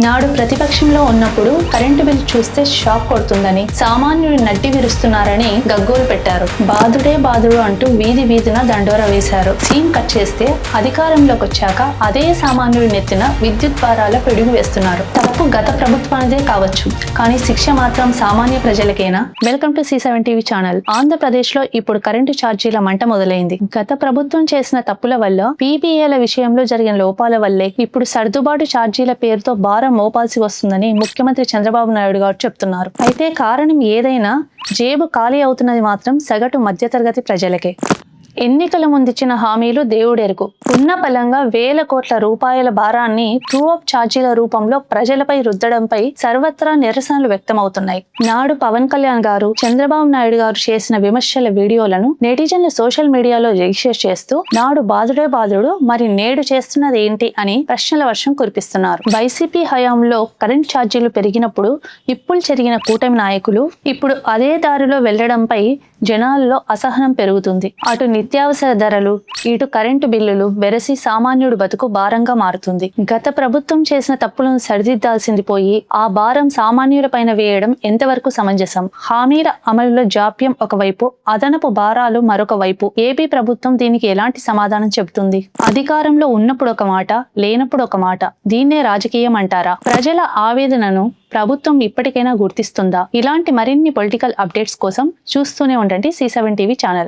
నాడు ప్రతిపక్షంలో ఉన్నప్పుడు కరెంటు బిల్ చూస్తే షాక్ కొడుతుందని సామాన్యుడు నడ్డి విరుస్తున్నారని గగ్గోలు పెట్టారు. బాదుడే బాదుడు అంటూ వీధి వీధిన దండోరా వేశారు. సీన్ కట్ చేస్తే అధికారంలోకి వచ్చాక అదే సామాన్యుడి నెత్తిన విద్యుత్ భారాల పిడుగు వేస్తున్నారు. తప్పు గత ప్రభుత్వానిదే కావచ్చు, కానీ శిక్ష మాత్రం సామాన్య ప్రజలకేనా? Welcome to C7 TV channel. Andhra Pradesh లో ఇప్పుడు కరెంటు ఛార్జీల మంట మొదలైంది. గత ప్రభుత్వం చేసిన తప్పుల వల్ల, PPAల విషయంలో జరిగిన లోపాల వల్లే ఇప్పుడు సర్దుబాటు ఛార్జీల పేరుతో మోపాల్సి వస్తుందని ముఖ్యమంత్రి చంద్రబాబు నాయుడు గారు చెప్తున్నారు. అయితే కారణం ఏదైనా జేబు ఖాళీ అవుతున్నది మాత్రం సగటు మధ్యతరగతి ప్రజలకే. ఎన్నికల ముందిచ్చిన హామీలు దేవుడెరుగు. ఉన్న పలంగా వేల కోట్ల రూపాయల భారాన్ని ట్రూ అప్ ఛార్జీల రూపంలో ప్రజలపై రుద్దడంపై సర్వత్రా నిరసనలు వ్యక్తమవుతున్నాయి. నాడు పవన్ కళ్యాణ్ గారు, చంద్రబాబు నాయుడు గారు చేసిన విమర్శల వీడియోలను నెటిజన్లు సోషల్ మీడియాలో రిజిస్టర్ చేస్తూ నాడు బాదుడే బాదుడు, మరి నేడు చేస్తున్నది ఏంటి అని ప్రశ్నల వర్షం కురిపిస్తున్నారు. వైసీపీ హయాంలో కరెంట్ ఛార్జీలు పెరిగినప్పుడు ఇప్పులు చెరిగిన కూటమి నాయకులు ఇప్పుడు అదే దారిలో వెళ్లడంపై జనాల్లో అసహనం పెరుగుతుంది. అటు నిత్యావసర ధరలు, ఇటు కరెంటు బిల్లులు వెరసి సామాన్యుడు బతుకు భారంగా మారుతుంది. గత ప్రభుత్వం చేసిన తప్పులను సరిదిద్దాల్సింది పోయి ఆ భారం సామాన్యుల పైన వేయడం ఎంతవరకు సమంజసం? హామీల అమలులో జాప్యం ఒకవైపు, అదనపు భారాలు మరొక వైపు. ఏపీ ప్రభుత్వం దీనికి ఎలాంటి సమాధానం చెబుతుంది? అధికారంలో ఉన్నప్పుడు ఒక మాట, లేనప్పుడు ఒక మాట. దీన్నే రాజకీయం అంటారా? ప్రజల ఆవేదనను ప్రభుత్వం ఇప్పటికైనా గుర్తిస్తుందా? ఇలాంటి మరిన్ని పొలిటికల్ అప్డేట్స్ కోసం చూస్తూనే ఉండండి C7 TV ఛానల్.